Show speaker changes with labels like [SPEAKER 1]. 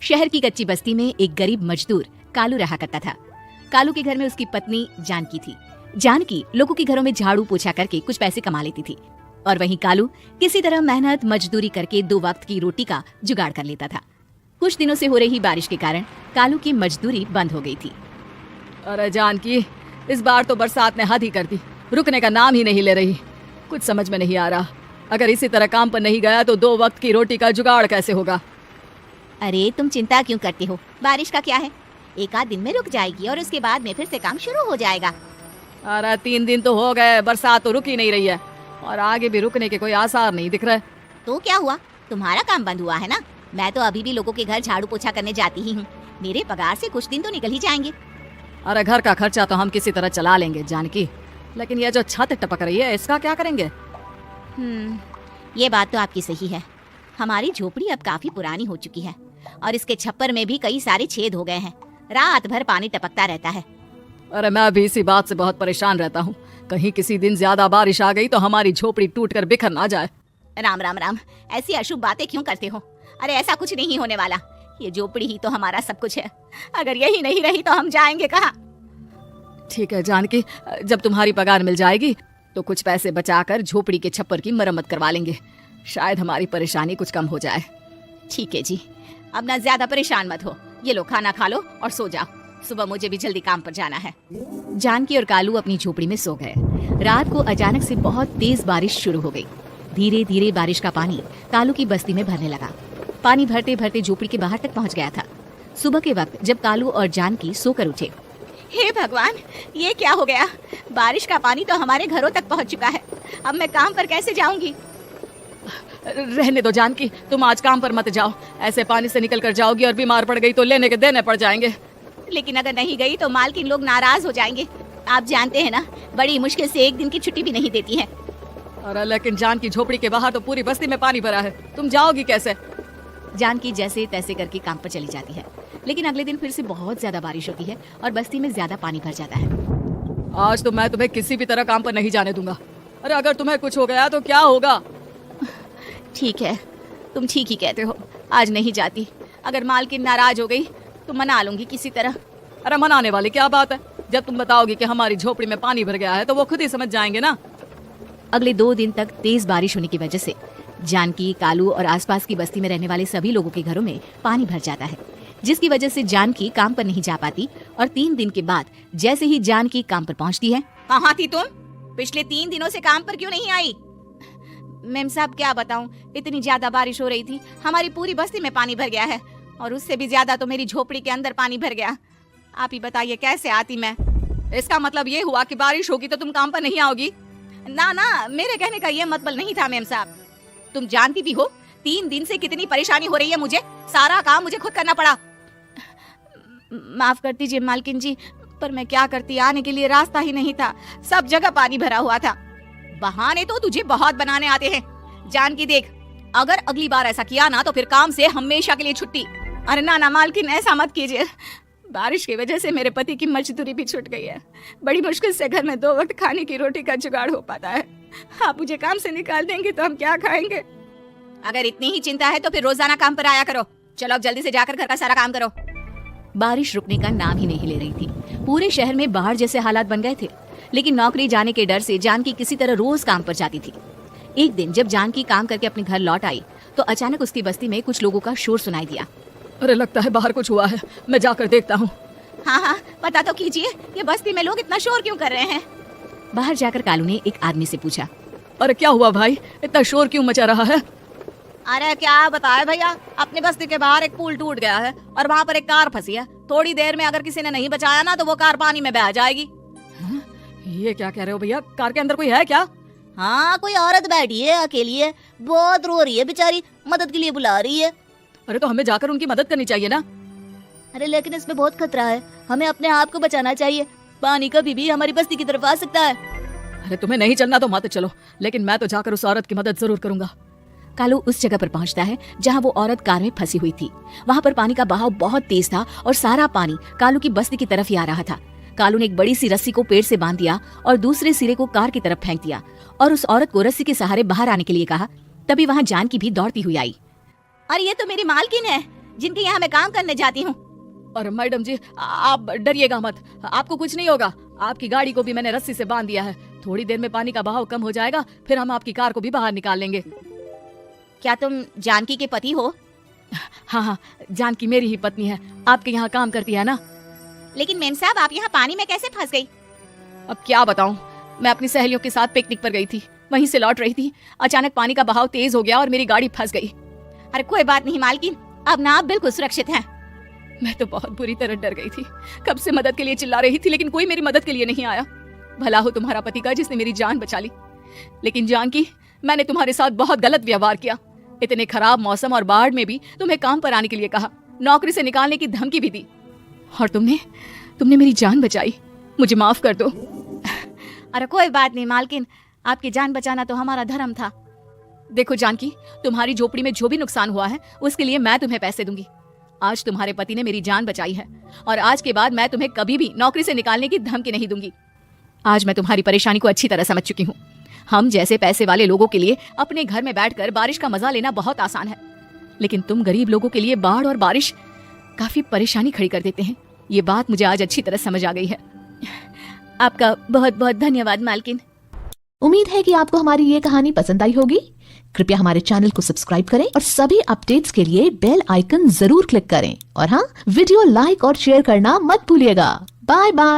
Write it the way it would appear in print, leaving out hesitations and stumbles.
[SPEAKER 1] शहर की कच्ची बस्ती में एक गरीब मजदूर कालू रहा करता था। कालू के घर में उसकी पत्नी जानकी थी। जानकी लोगों के घरों में झाड़ू पोछा करके कुछ पैसे कमा लेती थी और वहीं कालू किसी तरह मेहनत मजदूरी करके 2 वक्त की रोटी का जुगाड़ कर लेता था। कुछ दिनों से हो रही बारिश के कारण कालू की मजदूरी बंद हो गई थी।
[SPEAKER 2] अरे जानकी, इस बार तो बरसात ने हद ही कर दी, रुकने का नाम ही नहीं ले रही। कुछ समझ में नहीं आ रहा, अगर इसी तरह काम पर नहीं गया तो 2 वक्त की रोटी का जुगाड़ कैसे होगा।
[SPEAKER 1] अरे तुम चिंता क्यों करते हो, बारिश का क्या है, 1 आध दिन में रुक जाएगी और उसके बाद में फिर से काम शुरू हो जाएगा।
[SPEAKER 2] अरे 3 दिन तो हो गए, बरसात तो रुक ही नहीं रही है और आगे भी रुकने के कोई आसार नहीं दिख रहे।
[SPEAKER 1] तो क्या हुआ, तुम्हारा काम बंद हुआ है ना। मैं तो अभी भी लोगों के घर झाड़ू पोछा करने जाती ही हूँ। मेरे पगार से कुछ दिन तो निकल ही जाएंगे।
[SPEAKER 2] अरे घर का खर्चा तो हम किसी तरह चला लेंगे जानकी, लेकिन ये जो छत टपक रही है इसका क्या करेंगे।
[SPEAKER 1] ये बात तो आपकी सही है। हमारी झोपड़ी अब काफी पुरानी हो चुकी है और इसके छप्पर में भी कई सारे छेद हो गए हैं। रात भर पानी टपकता रहता है।
[SPEAKER 2] अरे मैं भी इसी बात से बहुत परेशान रहता हूँ, कहीं किसी दिन ज्यादा बारिश आ गई तो हमारी झोपड़ी टूटकर बिखर ना जाए।
[SPEAKER 1] राम राम राम, ऐसी अशुभ बातें क्यों करते हो। अरे ऐसा कुछ नहीं होने वाला, ये झोपड़ी ही तो हमारा सब कुछ है। अगर यही नहीं रही तो हम जाएंगे कहाँ।
[SPEAKER 2] ठीक है जानकी, जब तुम्हारी पगार मिल जाएगी तो कुछ पैसे बचाकर झोपड़ी के छप्पर की मरम्मत करवा लेंगे, शायद हमारी परेशानी कुछ कम हो जाए।
[SPEAKER 1] ठीक है जी, अब ना ज्यादा परेशान मत हो। ये लो खाना खा लो और सो जाओ, सुबह मुझे भी जल्दी काम पर जाना है। जानकी और कालू अपनी झोपड़ी में सो गए। रात को अचानक से बहुत तेज बारिश शुरू हो गई। धीरे धीरे बारिश का पानी कालू की बस्ती में भरने लगा। पानी भरते भरते झोपड़ी के बाहर तक पहुंच गया था। सुबह के वक्त जब कालू और जानकी सोकर उठे, हे भगवान, ये क्या हो गया। बारिश का पानी तो हमारे घरों तक पहुंच चुका है। अब मैं काम पर कैसे जाऊंगी।
[SPEAKER 2] रहने दो जानकी, तुम आज काम पर मत जाओ। ऐसे पानी से निकल कर जाओगी और बीमार पड़ गई तो लेने के देने पड़ जाएंगे।
[SPEAKER 1] लेकिन अगर नहीं गई तो मालकिन लोग नाराज हो जाएंगे। आप जानते हैं ना, बड़ी मुश्किल से 1 दिन की छुट्टी भी नहीं देती है।
[SPEAKER 2] अरे लेकिन जानकी, झोपड़ी के बाहर तो पूरी बस्ती में पानी भरा है, तुम जाओगी कैसे।
[SPEAKER 1] जानकी जैसे तैसे करके काम पर चली जाती है, लेकिन अगले दिन फिर से बहुत ज्यादा बारिश होती है और बस्ती में ज्यादा पानी भर जाता है।
[SPEAKER 2] आज तो मैं तुम्हें किसी भी तरह काम पर नहीं जाने दूंगा। अरे अगर तुम्हें कुछ हो गया तो क्या होगा।
[SPEAKER 1] ठीक है, तुम ठीक ही कहते हो, आज नहीं जाती। अगर मालकिन नाराज हो गई तो मना लूंगी किसी तरह।
[SPEAKER 2] अरे मनाने वाली क्या बात है, जब तुम बताओगी कि हमारी झोपड़ी में पानी भर गया है तो वो खुद ही समझ जाएंगे ना।
[SPEAKER 1] अगले 2 दिन तक तेज बारिश होने की वजह से जानकी, कालू और आसपास की बस्ती में रहने वाले सभी लोगों के घरों में पानी भर जाता है, जिसकी वजह से जानकी काम पर नहीं जा पाती। और 3 दिन के बाद जैसे ही जानकी काम पर पहुंचती है, कहाँ थी तुम? पिछले 3 दिनों से काम पर क्यों नहीं आई? मेम साहब क्या बताऊं, इतनी ज्यादा बारिश हो रही थी, हमारी पूरी बस्ती में पानी भर गया है और उससे भी ज्यादा तो मेरी झोपड़ी के अंदर पानी भर गया। आप ही बताइए कैसे आती मैं।
[SPEAKER 2] इसका मतलब ये हुआ कि बारिश होगी तो तुम काम पर नहीं आओगी।
[SPEAKER 1] ना ना, मेरे कहने का ये मतलब नहीं था मेम साहब। तुम जानती भी हो 3 दिन से कितनी परेशानी हो रही है मुझे, सारा काम मुझे खुद करना पड़ा। माफ कर दीजिए मालकिन जी, पर मैं क्या करती, आने के लिए रास्ता ही नहीं था, सब जगह पानी भरा हुआ था। बहाने तो तुझे बहुत बनाने आते हैं। जानकी देख, अगर अगली बार ऐसा किया ना तो फिर काम से हमेशा के लिए छुट्टी। अरे ना ना मालकिन, ऐसा मत कीजिए। बारिश की वजह से मेरे पति की मजदूरी भी छूट गई है। बड़ी मुश्किल से घर में 2 वक्त खाने की रोटी का जुगाड़ हो पाता है। आप मुझे काम से निकाल देंगे तो हम क्या खाएंगे। अगर इतनी ही चिंता है तो फिर रोजाना काम पर आया करो। चलो अब जल्दी से जाकर घर का सारा काम करो। बारिश रुकने का नाम ही नहीं ले रही थी। पूरे शहर में बाढ़ जैसे हालात बन गए थे, लेकिन नौकरी जाने के डर से जानकी किसी तरह रोज काम पर जाती थी। एक दिन जब जानकी काम करके अपने घर लौट आई तो अचानक उसकी बस्ती में कुछ लोगों का शोर सुनाई दिया।
[SPEAKER 2] अरे लगता है बाहर कुछ हुआ है, मैं जाकर देखता हूँ।
[SPEAKER 1] हाँ हाँ, पता तो कीजिए, ये बस्ती में लोग इतना शोर क्यों कर रहे हैं। बाहर जाकर कालू ने एक आदमी से पूछा,
[SPEAKER 2] अरे क्या हुआ भाई, इतना शोर क्यों मचा रहा है।
[SPEAKER 1] अरे क्या बताए भैया, अपनी बस्ती के बाहर एक पुल टूट गया है और वहाँ पर एक कार फंसी है। थोड़ी देर में अगर किसी ने नहीं बचाया ना तो वो कार पानी में बह जाएगी।
[SPEAKER 2] ये क्या कह रहे हो भैया, कार के अंदर कोई है क्या।
[SPEAKER 1] हाँ, कोई औरत बैठी है, अकेली है, बहुत रो रही है बेचारी, मदद के लिए बुला रही है।
[SPEAKER 2] अरे तो हमें जाकर उनकी मदद करनी चाहिए ना।
[SPEAKER 1] अरे लेकिन इसमें बहुत खतरा है, हमें अपने आप को बचाना चाहिए, पानी कभी भी हमारी बस्ती की तरफ आ सकता है।
[SPEAKER 2] अरे तुम्हें नहीं चलना तो मत चलो, लेकिन मैं तो जाकर उस औरत की मदद जरूर करूंगा।
[SPEAKER 1] कालू उस जगह पर पहुंचता है जहां वो औरत कार में फंसी हुई थी। वहां पर पानी का बहाव बहुत तेज था और सारा पानी कालू की बस्ती की तरफ ही आ रहा था। कालू ने एक बड़ी सी रस्सी को पेड़ से बांध दिया और दूसरे सिरे को कार की तरफ फेंक दिया और उस औरत को रस्सी के सहारे बाहर आने के लिए कहा। तभी वहाँ जानकी भी दौड़ती हुई आई। अरे ये तो मेरी मालकिन है, जिनके यहाँ मैं काम करने जाती हूँ।
[SPEAKER 2] और मैडम जी आप डरिएगा मत, आपको कुछ नहीं होगा। आपकी गाड़ी को भी मैंने रस्सी से बांध दिया है। थोड़ी देर में पानी का बहाव कम हो जाएगा, फिर हम आपकी कार को भी बाहर निकाल लेंगे।
[SPEAKER 1] क्या तुम जानकी के पति हो?
[SPEAKER 2] हाँ हाँ, जानकी मेरी ही पत्नी है, आपके यहाँ काम करती है ना।
[SPEAKER 1] लेकिन मेम साहब आप यहाँ पानी में कैसे फंस गई?
[SPEAKER 2] अब क्या बताऊं, मैं अपनी सहेलियों के साथ पिकनिक पर गई थी, वहीं से लौट रही थी। अचानक पानी का बहाव तेज हो गया और मेरी गाड़ी फंस गई।
[SPEAKER 1] अरे कोई बात नहीं मालकिन, अब ना आप बिल्कुल सुरक्षित हैं।
[SPEAKER 2] मैं तो बहुत बुरी तरह डर गई थी। कब से मदद के लिए चिल्ला रही थी, लेकिन कोई मेरी मदद के लिए नहीं आया। भला हो तुम्हारा पति का जिसने मेरी जान बचा ली। लेकिन जानकी, मैंने तुम्हारे साथ बहुत गलत व्यवहार किया। इतने खराब मौसम और बाढ़ में भी तुम्हें काम पर आने के लिए कहा, नौकरी से निकालने की धमकी भी दी, और तुमने मेरी जान बचाई। मुझे माफ कर दो।
[SPEAKER 1] अरे कोई बात नहीं मालकिन, आपकी जान बचाना तो हमारा धर्म था।
[SPEAKER 2] देखो जानकी, तुम्हारी झोपड़ी में जो भी नुकसान हुआ है उसके लिए मैं तुम्हें पैसे दूंगी। आज तुम्हारे पति ने मेरी जान बचाई है, और आज के बाद मैं तुम्हें कभी भी नौकरी से निकालने की धमकी नहीं दूंगी। आज मैं तुम्हारी परेशानी को अच्छी तरह समझ चुकी हूँ। हम जैसे पैसे वाले लोगों के लिए अपने घर में बैठकर बारिश का मजा लेना बहुत आसान है, लेकिन तुम गरीब लोगों के लिए बाढ़ और बारिश काफी परेशानी खड़ी कर देते हैं। ये बात मुझे आज अच्छी तरह समझ आ गई है।
[SPEAKER 1] आपका बहुत बहुत धन्यवाद मालकिन।
[SPEAKER 3] उम्मीद है कि आपको हमारी ये कहानी पसंद आई होगी। कृपया हमारे चैनल को सब्सक्राइब करें और सभी अपडेट्स के लिए बेल आइकन जरूर क्लिक करें। और हाँ, वीडियो लाइक और शेयर करना मत भूलिएगा। Bye bye.